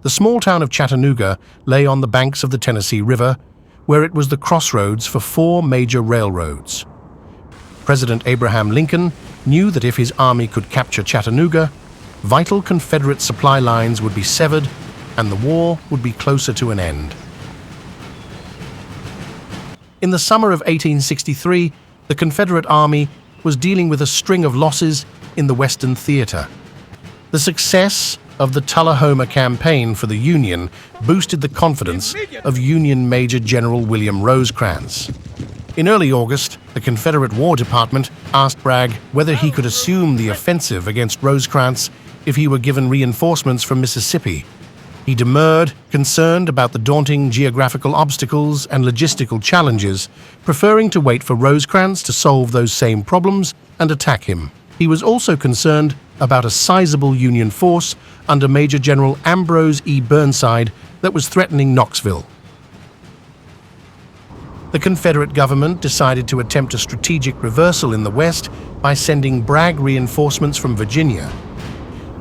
The small town of Chattanooga lay on the banks of the Tennessee River, where it was the crossroads for 4 major railroads. President Abraham Lincoln knew that if his army could capture Chattanooga, vital Confederate supply lines would be severed and the war would be closer to an end. In the summer of 1863, the Confederate Army was dealing with a string of losses in the Western Theater. The success of the Tullahoma Campaign for the Union boosted the confidence of Union Major General William Rosecrans. In early August, the Confederate War Department asked Bragg whether he could assume the offensive against Rosecrans if he were given reinforcements from Mississippi. He demurred, concerned about the daunting geographical obstacles and logistical challenges, preferring to wait for Rosecrans to solve those same problems and attack him. He was also concerned about a sizable Union force under Major General Ambrose E. Burnside that was threatening Knoxville. The Confederate government decided to attempt a strategic reversal in the West by sending Bragg reinforcements from Virginia.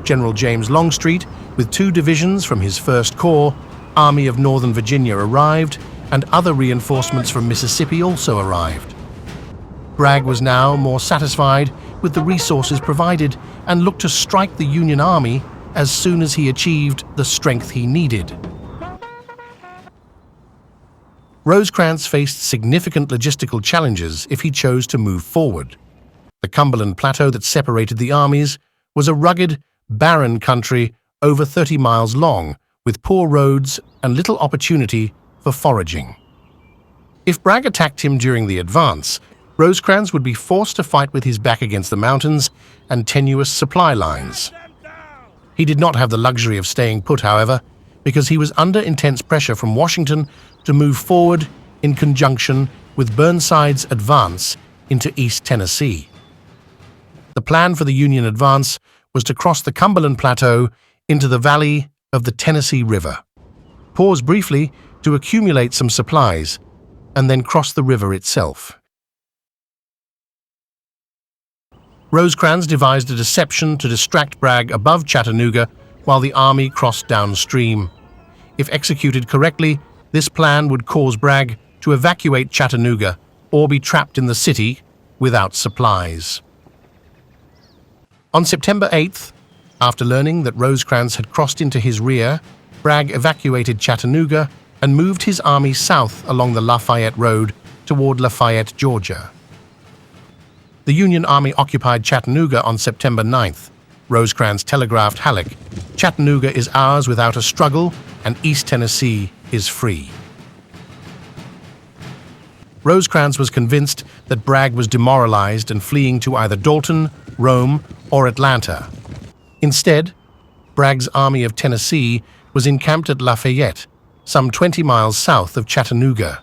General James Longstreet, with 2 divisions from his 1st Corps, Army of Northern Virginia arrived, and other reinforcements from Mississippi also arrived. Bragg was now more satisfied with the resources provided and looked to strike the Union Army as soon as he achieved the strength he needed. Rosecrans faced significant logistical challenges if he chose to move forward. The Cumberland Plateau that separated the armies was a rugged, barren country over 30 miles long, with poor roads and little opportunity for foraging. If Bragg attacked him during the advance, Rosecrans would be forced to fight with his back against the mountains and tenuous supply lines. He did not have the luxury of staying put, however, because he was under intense pressure from Washington to move forward in conjunction with Burnside's advance into East Tennessee. The plan for the Union advance was to cross the Cumberland Plateau into the valley of the Tennessee River, pause briefly to accumulate some supplies, and then cross the river itself. Rosecrans devised a deception to distract Bragg above Chattanooga while the army crossed downstream. If executed correctly, this plan would cause Bragg to evacuate Chattanooga or be trapped in the city without supplies. On September 8th, after learning that Rosecrans had crossed into his rear, Bragg evacuated Chattanooga and moved his army south along the Lafayette Road toward Lafayette, Georgia. The Union Army occupied Chattanooga on September 9th. Rosecrans telegraphed Halleck, "Chattanooga is ours without a struggle, and East Tennessee is free." Rosecrans was convinced that Bragg was demoralized and fleeing to either Dalton, Rome, or Atlanta. Instead, Bragg's Army of Tennessee was encamped at Lafayette, some 20 miles south of Chattanooga.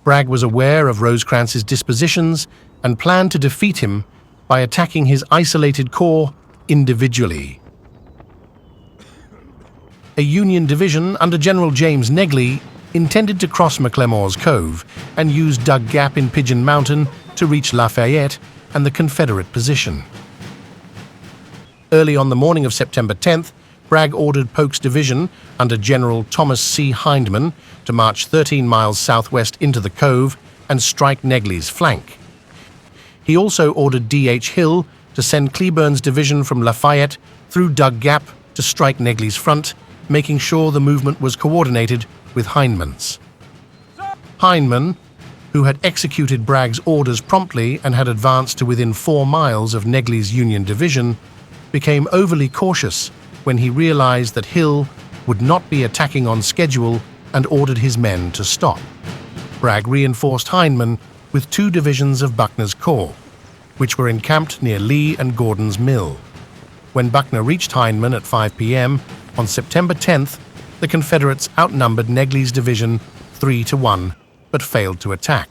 Bragg was aware of Rosecrans's dispositions and planned to defeat him by attacking his isolated corps individually. A Union division under General James Negley intended to cross McLemore's Cove and use Dug Gap in Pigeon Mountain to reach Lafayette and the Confederate position. Early on the morning of September 10th, Bragg ordered Polk's division under General Thomas C. Hindman to march 13 miles southwest into the Cove and strike Negley's flank. He also ordered D.H. Hill to send Cleburne's division from Lafayette through Dug Gap to strike Negley's front, making sure the movement was coordinated with Hindman's. Hindman, who had executed Bragg's orders promptly and had advanced to within 4 miles of Negley's Union division, became overly cautious when he realized that Hill would not be attacking on schedule and ordered his men to stop. Bragg reinforced Hindman with 2 divisions of Buckner's corps, which were encamped near Lee and Gordon's Mill. When Buckner reached Hindman at 5 p.m. on September 10th, the Confederates outnumbered Negley's division 3-1, but failed to attack.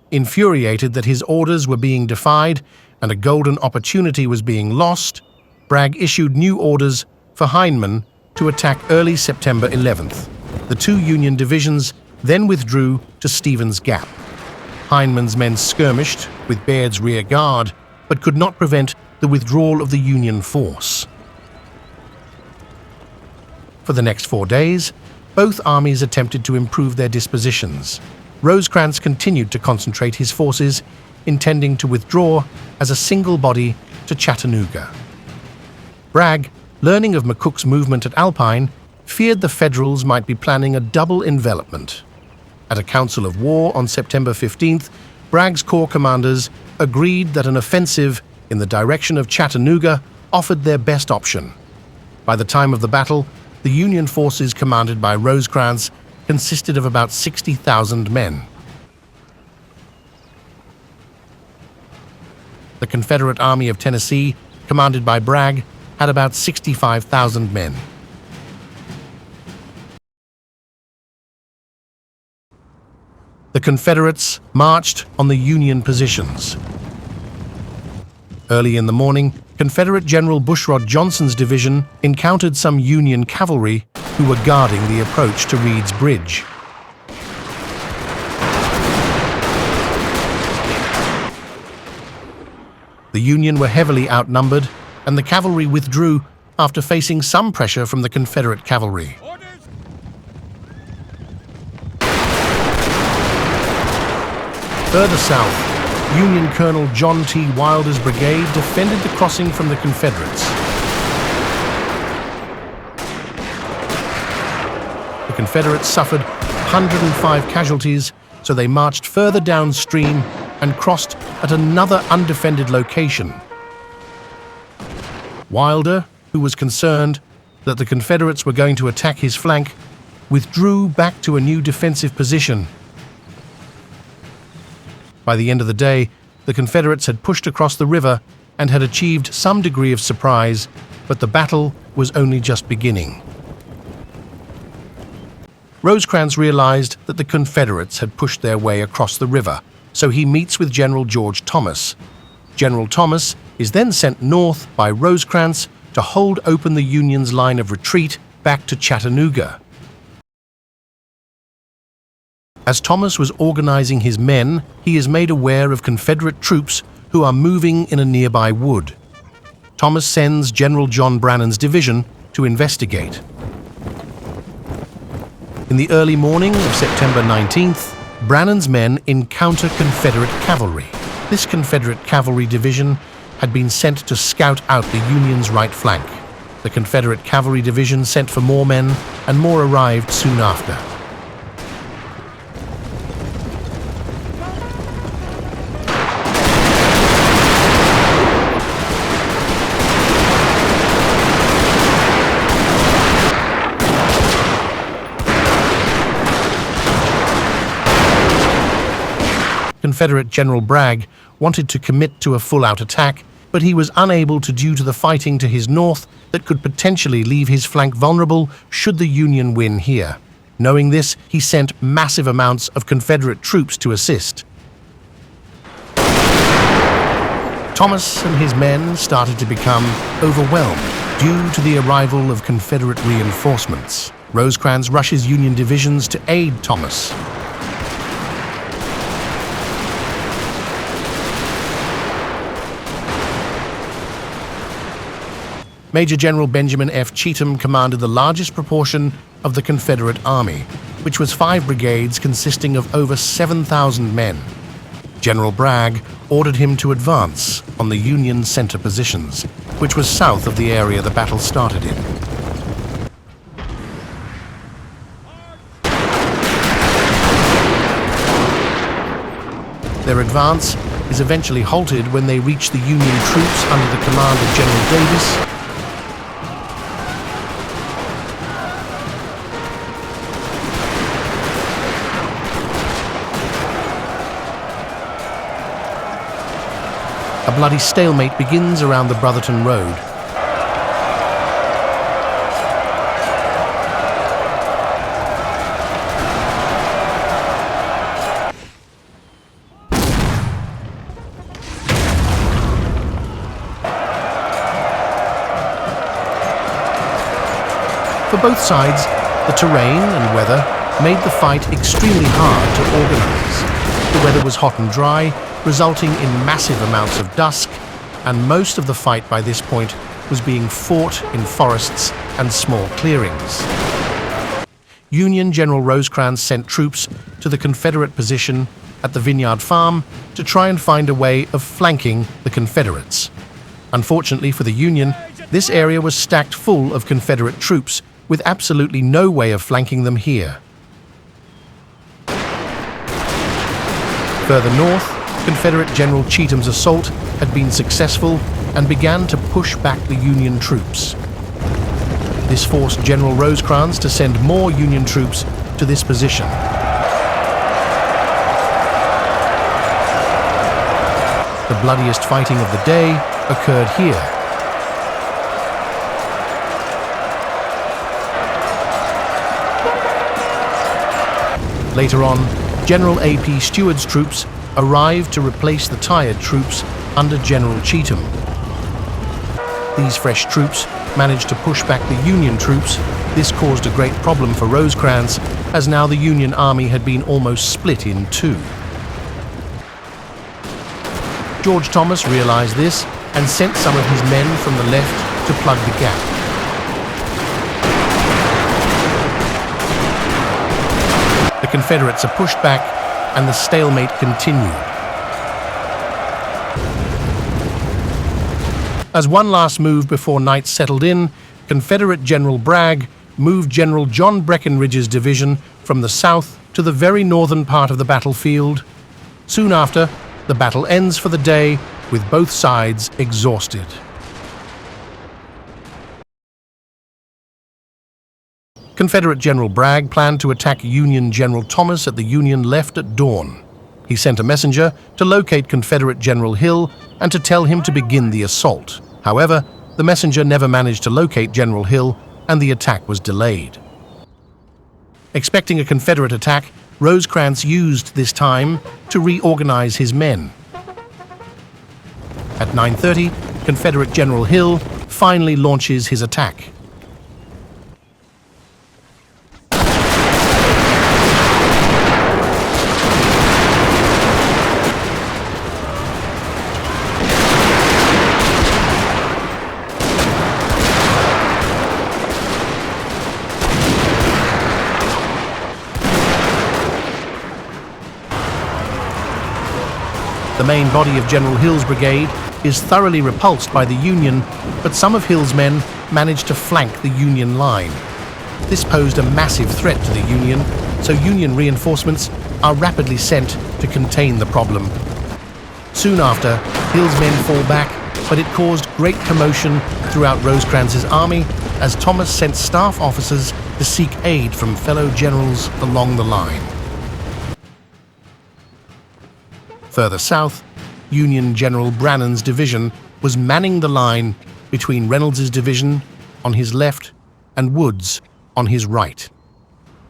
Infuriated that his orders were being defied and a golden opportunity was being lost, Bragg issued new orders for Hindman to attack early September 11th. The 2 Union divisions then withdrew to Stevens Gap. Hindman's men skirmished with Baird's rear guard, but could not prevent the withdrawal of the Union force. For the next 4 days, both armies attempted to improve their dispositions. Rosecrans continued to concentrate his forces, intending to withdraw as a single body to Chattanooga. Bragg, learning of McCook's movement at Alpine, feared the Federals might be planning a double envelopment. At a council of war on September 15th, Bragg's corps commanders agreed that an offensive in the direction of Chattanooga offered their best option. By the time of the battle, the Union forces commanded by Rosecrans consisted of about 60,000 men. The Confederate Army of Tennessee, commanded by Bragg, had about 65,000 men. The Confederates marched on the Union positions. Early in the morning, Confederate General Bushrod Johnson's division encountered some Union cavalry who were guarding the approach to Reed's Bridge. The Union were heavily outnumbered, and the cavalry withdrew after facing some pressure from the Confederate cavalry. Further south, Union Colonel John T. Wilder's brigade defended the crossing from the Confederates. The Confederates suffered 105 casualties, so they marched further downstream and crossed at another undefended location. Wilder, who was concerned that the Confederates were going to attack his flank, withdrew back to a new defensive position. By the end of the day, the Confederates had pushed across the river and had achieved some degree of surprise, but the battle was only just beginning. Rosecrans realized that the Confederates had pushed their way across the river, so he meets with General George Thomas. General Thomas is then sent north by Rosecrans to hold open the Union's line of retreat back to Chattanooga. As Thomas was organizing his men, he is made aware of Confederate troops who are moving in a nearby wood. Thomas sends General John Brannan's division to investigate. In the early morning of September 19th, Brannan's men encounter Confederate cavalry. This Confederate cavalry division had been sent to scout out the Union's right flank. The Confederate cavalry division sent for more men, and more arrived soon after. Confederate General Bragg wanted to commit to a full-out attack, but he was unable to due to the fighting to his north that could potentially leave his flank vulnerable should the Union win here. Knowing this, he sent massive amounts of Confederate troops to assist. Thomas and his men started to become overwhelmed due to the arrival of Confederate reinforcements. Rosecrans rushes Union divisions to aid Thomas. Major General Benjamin F. Cheatham commanded the largest proportion of the Confederate Army, which was 5 brigades consisting of over 7,000 men. General Bragg ordered him to advance on the Union center positions, which was south of the area the battle started in. Their advance is eventually halted when they reach the Union troops under the command of General Davis. A bloody stalemate begins around the Brotherton Road. For both sides, the terrain and weather made the fight extremely hard to organize. The weather was hot and dry, resulting in massive amounts of dust, and most of the fight by this point was being fought in forests and small clearings. Union General Rosecrans sent troops to the Confederate position at the Vineyard farm to try and find a way of flanking the Confederates. Unfortunately for the Union, this area was stacked full of Confederate troops with absolutely no way of flanking them here. Further north, Confederate General Cheatham's assault had been successful and began to push back the Union troops. This forced General Rosecrans to send more Union troops to this position. The bloodiest fighting of the day occurred here. Later on, General A.P. Stewart's troops arrived to replace the tired troops under General Cheatham. These fresh troops managed to push back the Union troops. This caused a great problem for Rosecrans, as now the Union army had been almost split in two. George Thomas realized this and sent some of his men from the left to plug the gap. The Confederates are pushed back and the stalemate continued. As one last move before night settled in, Confederate General Bragg moved General John Breckinridge's division from the south to the very northern part of the battlefield. Soon after, the battle ends for the day, with both sides exhausted. Confederate General Bragg planned to attack Union General Thomas at the Union left at dawn. He sent a messenger to locate Confederate General Hill and to tell him to begin the assault. However, the messenger never managed to locate General Hill, and the attack was delayed. Expecting a Confederate attack, Rosecrans used this time to reorganize his men. At 9:30, Confederate General Hill finally launches his attack. The main body of General Hill's brigade is thoroughly repulsed by the Union, but some of Hill's men managed to flank the Union line. This posed a massive threat to the Union, so Union reinforcements are rapidly sent to contain the problem. Soon after, Hill's men fall back, but it caused great commotion throughout Rosecrans's army as Thomas sent staff officers to seek aid from fellow generals along the line. Further south, Union General Brannan's division was manning the line between Reynolds's division on his left and Wood's on his right.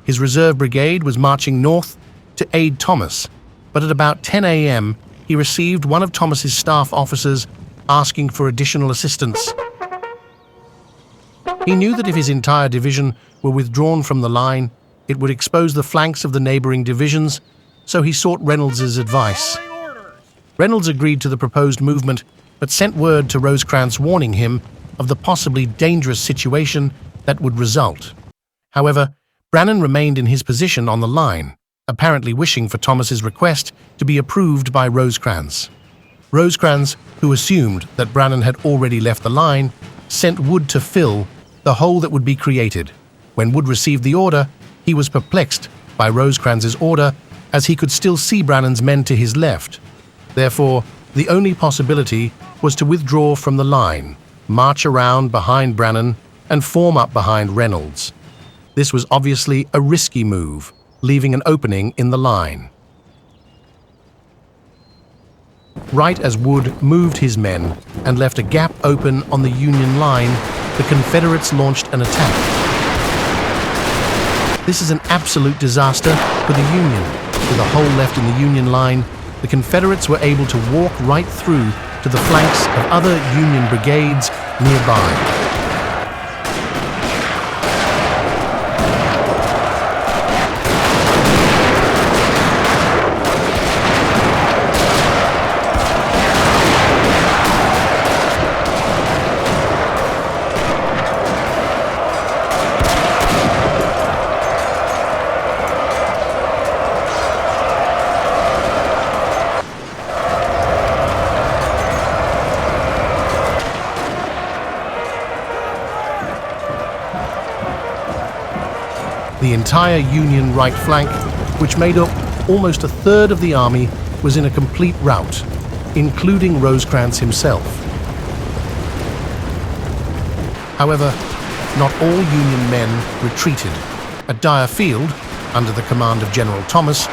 His reserve brigade was marching north to aid Thomas, but at about 10 a.m. he received one of Thomas's staff officers asking for additional assistance. He knew that if his entire division were withdrawn from the line, it would expose the flanks of the neighboring divisions, so he sought Reynolds's advice. Reynolds agreed to the proposed movement, but sent word to Rosecrans warning him of the possibly dangerous situation that would result. However, Brannan remained in his position on the line, apparently wishing for Thomas's request to be approved by Rosecrans. Rosecrans, who assumed that Brannan had already left the line, sent Wood to fill the hole that would be created. When Wood received the order, he was perplexed by Rosecrans's order, as he could still see Brannan's men to his left. Therefore, the only possibility was to withdraw from the line, march around behind Brannan, and form up behind Reynolds. This was obviously a risky move, leaving an opening in the line. Right as Wood moved his men and left a gap open on the Union line, the Confederates launched an attack. This is an absolute disaster for the Union. With a hole left in the Union line, the Confederates were able to walk right through to the flanks of other Union brigades nearby. The entire Union right flank, which made up almost a third of the army, was in a complete rout, including Rosecrans himself. However, not all Union men retreated. At Dyer Field, under the command of General Thomas,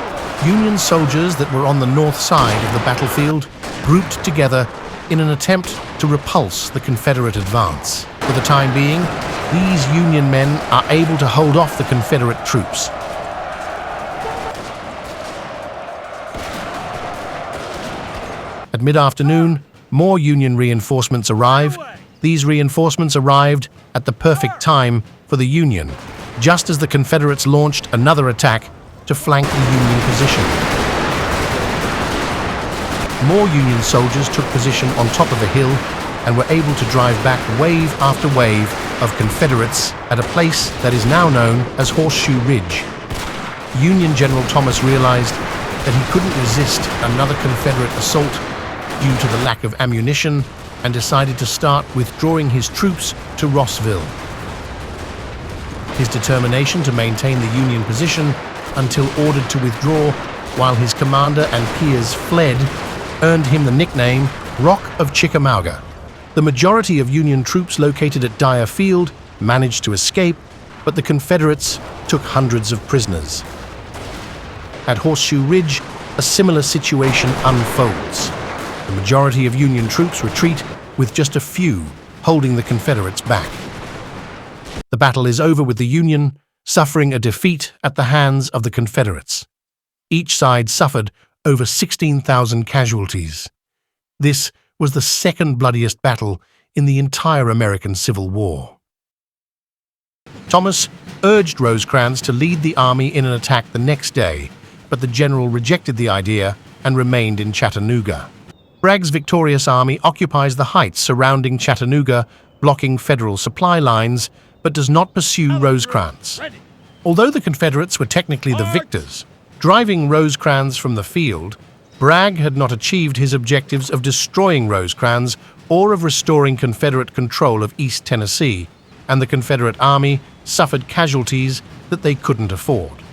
Union soldiers that were on the north side of the battlefield grouped together in an attempt to repulse the Confederate advance. For the time being, these Union men are able to hold off the Confederate troops. At mid-afternoon, more Union reinforcements arrive. These reinforcements arrived at the perfect time for the Union, just as the Confederates launched another attack to flank the Union position. More Union soldiers took position on top of a hill and were able to drive back wave after wave of Confederates at a place that is now known as Horseshoe Ridge. Union General Thomas realized that he couldn't resist another Confederate assault due to the lack of ammunition and decided to start withdrawing his troops to Rossville. His determination to maintain the Union position until ordered to withdraw while his commander and peers fled earned him the nickname Rock of Chickamauga. The majority of Union troops located at Dyer Field managed to escape, but the Confederates took hundreds of prisoners. At Horseshoe Ridge, a similar situation unfolds. The majority of Union troops retreat, with just a few holding the Confederates back. The battle is over with the Union suffering a defeat at the hands of the Confederates. Each side suffered over 16,000 casualties. This was the second bloodiest battle in the entire American Civil War. Thomas urged Rosecrans to lead the army in an attack the next day, but the general rejected the idea and remained in Chattanooga. Bragg's victorious army occupies the heights surrounding Chattanooga, blocking Federal supply lines, but does not pursue Rosecrans. Although the Confederates were technically the victors, driving Rosecrans from the field, Bragg had not achieved his objectives of destroying Rosecrans or of restoring Confederate control of East Tennessee, and the Confederate army suffered casualties that they couldn't afford.